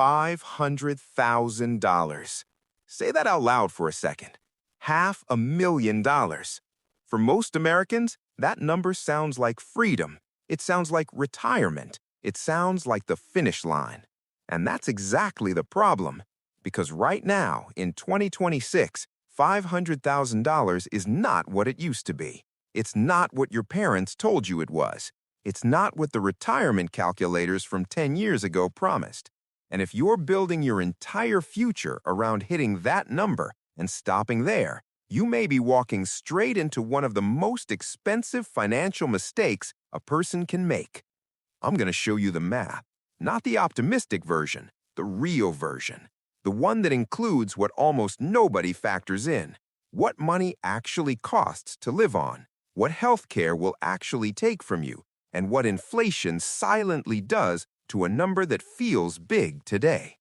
$500,000. Say that out loud for a second. $500,000. For most Americans, that number sounds like freedom. It sounds like retirement. It sounds like the finish line. And that's exactly the problem. Because right now, in 2026, $500,000 is not what it used to be. It's not what your parents told you it was. It's not what the retirement calculators from 10 years ago promised. And if you're building your entire future around hitting that number and stopping there, you may be walking straight into one of the most expensive financial mistakes a person can make. I'm going to show you the math, not the optimistic version, the real version, the one that includes what almost nobody factors in, what money actually costs to live on, what health care will actually take from you, and what inflation silently does to a number that feels big today.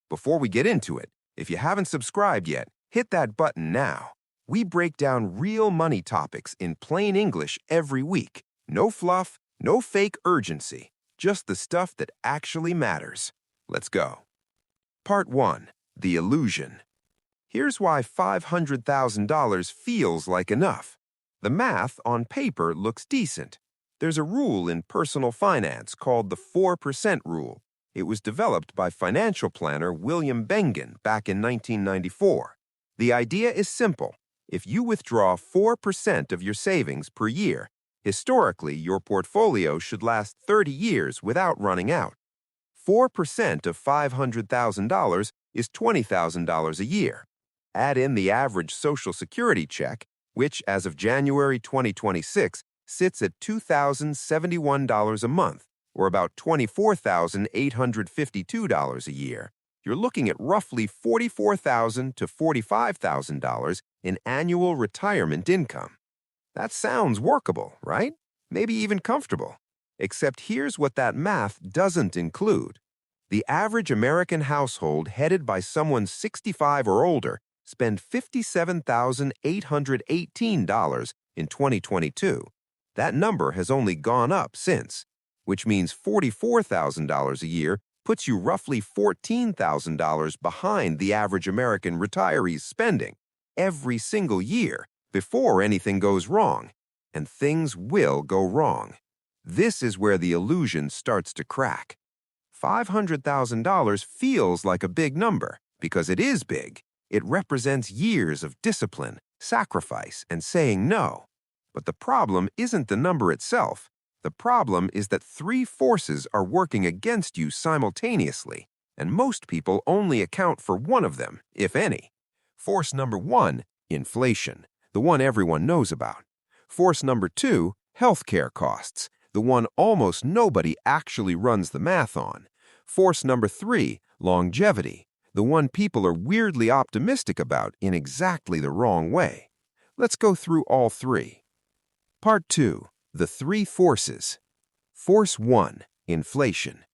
Before we get into it, if you haven't subscribed yet, hit that button now. We break down real money topics in plain English every week. No fluff, no fake urgency, just the stuff that actually matters. Let's go. Part 1. The Illusion. Here's why $500,000 feels like enough. The math on paper looks decent. There's a rule in personal finance called the 4% rule. It was developed by financial planner William Bengen back in 1994. The idea is simple. If you withdraw 4% of your savings per year, historically, your portfolio should last 30 years without running out. 4% of $500,000 is $20,000 a year. Add in the average Social Security check, which as of January 2026 sits at $2,071 a month, or about $24,852 a year. You're looking at roughly $44,000 to $45,000 in annual retirement income. That sounds workable, right? Maybe even comfortable. Except here's what that math doesn't include. The average American household headed by someone 65 or older spent $57,818 in 2022. That number has only gone up since, which means $44,000 a year puts you roughly $14,000 behind the average American retiree's spending every single year before anything goes wrong. And things will go wrong. This is where the illusion starts to crack. $500,000 feels like a big number because it is big. It represents years of discipline, sacrifice, and saying no. But the problem isn't the number itself. The problem is that three forces are working against you simultaneously, and most people only account for one of them, if any. Force number 1, inflation, the one everyone knows about. Force number 2, healthcare costs, the one almost nobody actually runs the math on. Force number 3, longevity, the one people are weirdly optimistic about in exactly the wrong way. Let's go through all three. Part 2. The three forces. Force 1. Inflation.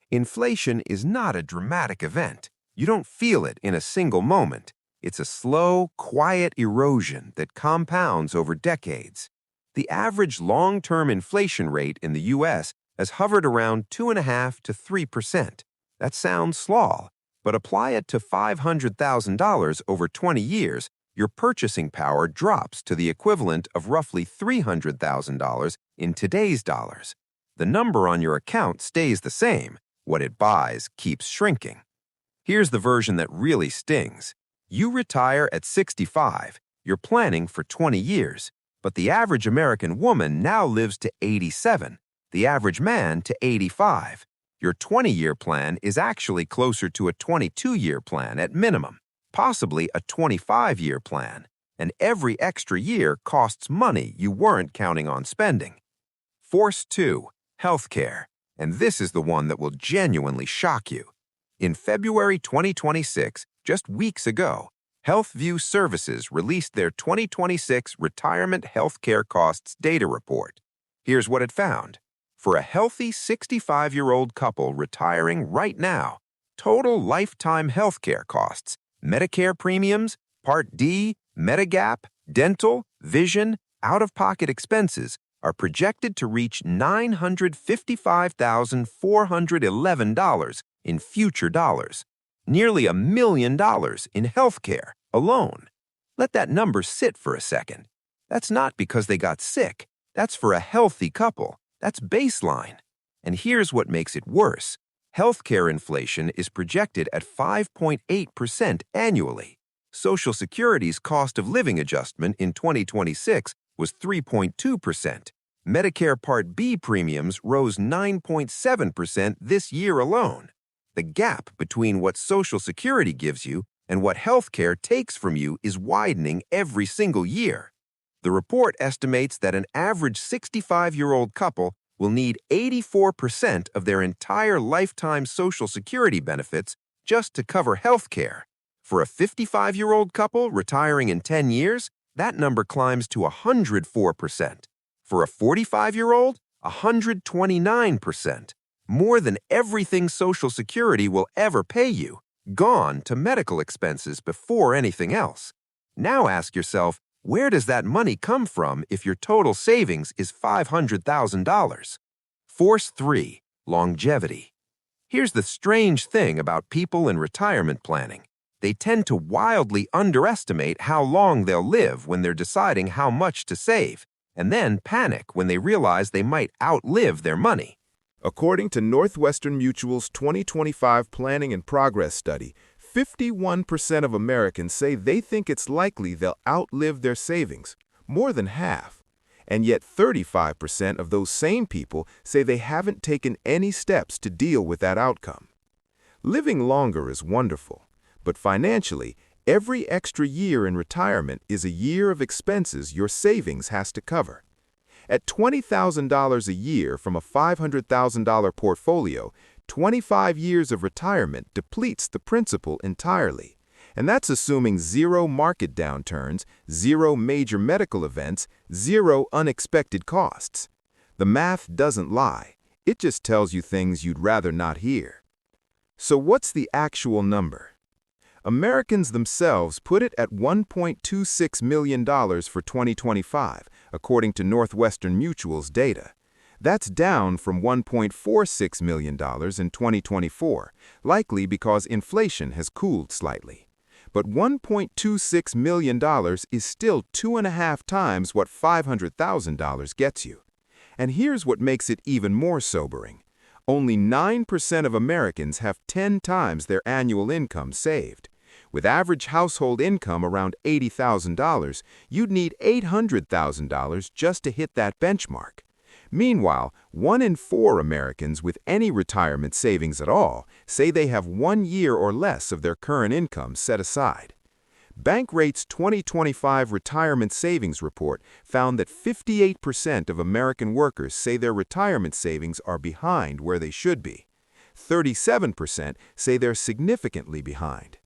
Inflation is not a dramatic event. You don't feel it in a single moment. It's a slow, quiet erosion that compounds over decades. The average long-term inflation rate in the U.S. has hovered around 2.5% to 3%. That sounds small, but apply it to $500,000 over 20 years, your purchasing power drops to the equivalent of roughly $300,000 in today's dollars. The number on your account stays the same. What it buys keeps shrinking. Here's the version that really stings. You retire at 65. You're planning for 20 years. But the average American woman now lives to 87. The average man to 85. Your 20-year plan is actually closer to a 22-year plan at minimum. Possibly a 25-year plan, and every extra year costs money you weren't counting on spending. Force 2, healthcare, and this is the one that will genuinely shock you. In February 2026, just weeks ago, HealthView Services released their 2026 Retirement Healthcare Costs Data Report. Here's what it found. For a healthy 65-year-old couple retiring right now, total lifetime healthcare costs, Medicare premiums, Part D, Medigap, dental, vision, out-of-pocket expenses are projected to reach $955,411 in future dollars. Nearly $1 million in healthcare alone. Let that number sit for a second. That's not because they got sick. That's for a healthy couple. That's baseline. And here's what makes it worse. Healthcare inflation is projected at 5.8% annually. Social Security's cost of living adjustment in 2026 was 3.2%. Medicare Part B premiums rose 9.7% this year alone. The gap between what Social Security gives you and what healthcare takes from you is widening every single year. The report estimates that an average 65-year-old couple will need 84% of their entire lifetime Social Security benefits just to cover health care. For a 55-year-old couple retiring in 10 years, that number climbs to 104%. For a 45-year-old, 129%. More than everything Social Security will ever pay you, gone to medical expenses before anything else. Now ask yourself, where does that money come from if your total savings is $500,000? Force 3. Longevity. Here's the strange thing about people in retirement planning. They tend to wildly underestimate how long they'll live when they're deciding how much to save, and then panic when they realize they might outlive their money. According to Northwestern Mutual's 2025 Planning and Progress Study, 51% of Americans say they think it's likely they'll outlive their savings, more than half. And yet 35% of those same people say they haven't taken any steps to deal with that outcome. Living longer is wonderful, but financially, every extra year in retirement is a year of expenses your savings has to cover. At $20,000 a year from a $500,000 portfolio, 25 years of retirement depletes the principal entirely. And that's assuming zero market downturns, zero major medical events, zero unexpected costs. The math doesn't lie. It just tells you things you'd rather not hear. So what's the actual number? Americans themselves put it at $1.26 million for 2025, according to Northwestern Mutual's data. That's down from $1.46 million in 2024, likely because inflation has cooled slightly. But $1.26 million is still 2.5 times what $500,000 gets you. And here's what makes it even more sobering. Only 9% of Americans have 10 times their annual income saved. With average household income around $80,000, you'd need $800,000 just to hit that benchmark. Meanwhile, 1 in 4 Americans with any retirement savings at all say they have 1 year or less of their current income set aside. Bankrate's 2025 Retirement Savings Report found that 58% of American workers say their retirement savings are behind where they should be. 37% say they're significantly behind.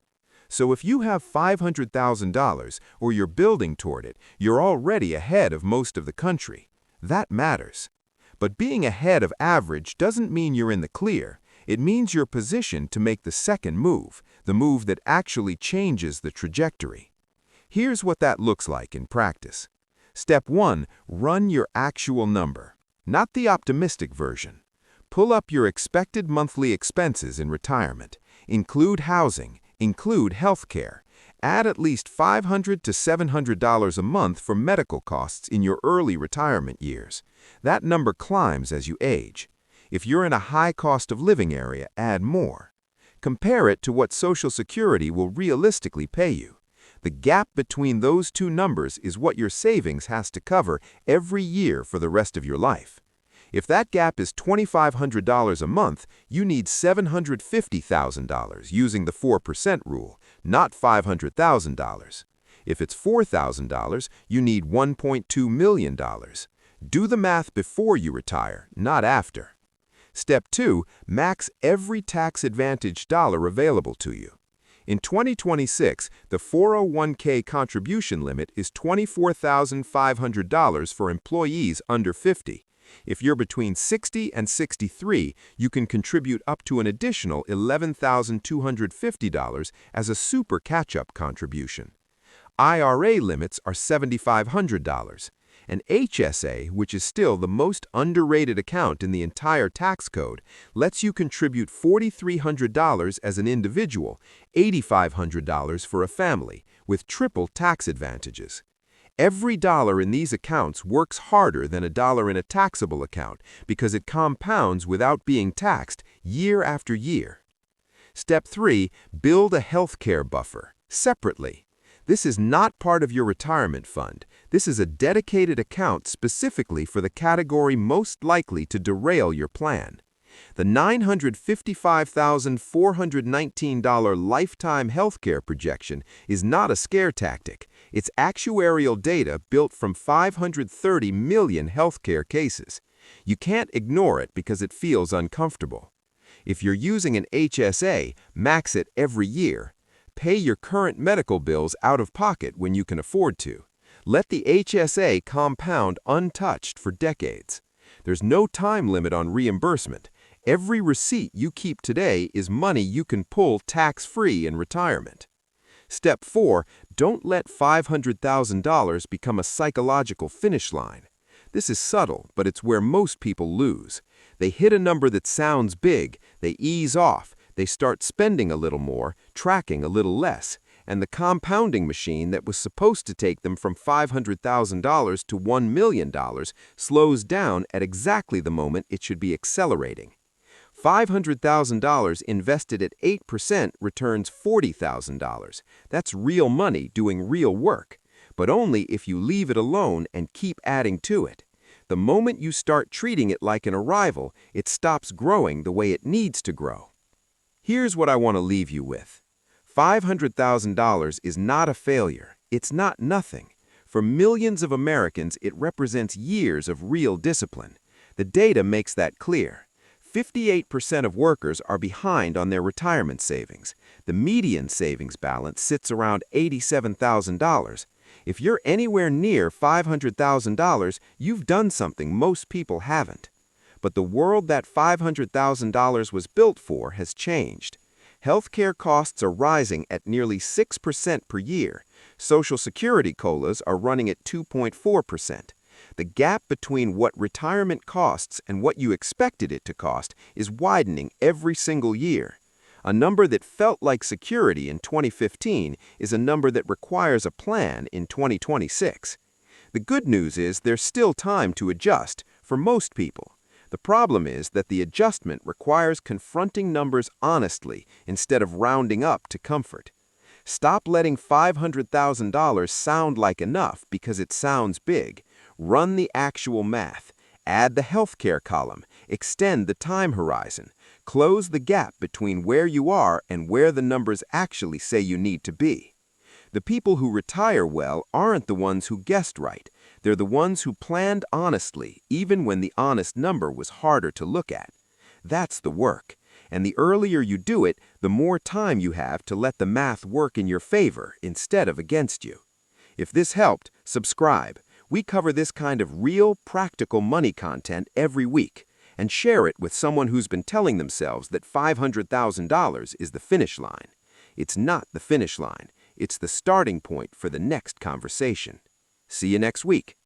So if you have $500,000 or you're building toward it, you're already ahead of most of the country. That matters. But being ahead of average doesn't mean you're in the clear. It means you're positioned to make the second move, the move that actually changes the trajectory. Here's what that looks like in practice. Step 1, run your actual number, not the optimistic version. Pull up your expected monthly expenses in retirement. Include housing, include healthcare. Add at least $500 to $700 a month for medical costs in your early retirement years. That number climbs as you age. If you're in a high cost of living area, add more. Compare it to what Social Security will realistically pay you. The gap between those two numbers is what your savings has to cover every year for the rest of your life. If that gap is $2,500 a month, you need $750,000 using the 4% rule, not $500,000. If it's $4,000, you need $1.2 million. Do the math before you retire, not after. Step 2, max every tax-advantaged dollar available to you. In 2026, the 401k contribution limit is $24,500 for employees under 50. If you're between 60 and 63, you can contribute up to an additional $11,250 as a super catch-up contribution. IRA limits are $7,500, An HSA, which is still the most underrated account in the entire tax code, lets you contribute $4,300 as an individual, $8,500 for a family, with triple tax advantages. Every dollar in these accounts works harder than a dollar in a taxable account because it compounds without being taxed year after year. Step 3. Build a healthcare buffer, separately. This is not part of your retirement fund. This is a dedicated account specifically for the category most likely to derail your plan. The $955,419 lifetime healthcare projection is not a scare tactic. It's actuarial data built from 530 million healthcare cases. You can't ignore it because it feels uncomfortable. If you're using an HSA, max it every year. Pay your current medical bills out of pocket when you can afford to. Let the HSA compound untouched for decades. There's no time limit on reimbursement. Every receipt you keep today is money you can pull tax-free in retirement. Step 4. Don't let $500,000 become a psychological finish line. This is subtle, but it's where most people lose. They hit a number that sounds big, they ease off, they start spending a little more, tracking a little less, and the compounding machine that was supposed to take them from $500,000 to $1 million slows down at exactly the moment it should be accelerating. $500,000 invested at 8% returns $40,000. That's real money doing real work, but only if you leave it alone and keep adding to it. The moment you start treating it like an arrival, it stops growing the way it needs to grow. Here's what I want to leave you with. $500,000 is not a failure. It's not nothing. For millions of Americans, it represents years of real discipline. The data makes that clear. 58% of workers are behind on their retirement savings. The median savings balance sits around $87,000. If you're anywhere near $500,000, you've done something most people haven't. But the world that $500,000 was built for has changed. Healthcare costs are rising at nearly 6% per year. Social Security COLAs are running at 2.4%. The gap between what retirement costs and what you expected it to cost is widening every single year. A number that felt like security in 2015 is a number that requires a plan in 2026. The good news is there's still time to adjust for most people. The problem is that the adjustment requires confronting numbers honestly instead of rounding up to comfort. Stop letting $500,000 sound like enough because it sounds big. Run the actual math. Add the healthcare column. Extend the time horizon. Close the gap between where you are and where the numbers actually say you need to be. The people who retire well aren't the ones who guessed right. They're the ones who planned honestly, even when the honest number was harder to look at. That's the work. And the earlier you do it, the more time you have to let the math work in your favor instead of against you. If this helped, subscribe. We cover this kind of real, practical money content every week, and share it with someone who's been telling themselves that $500,000 is the finish line. It's not the finish line. It's the starting point for the next conversation. See you next week.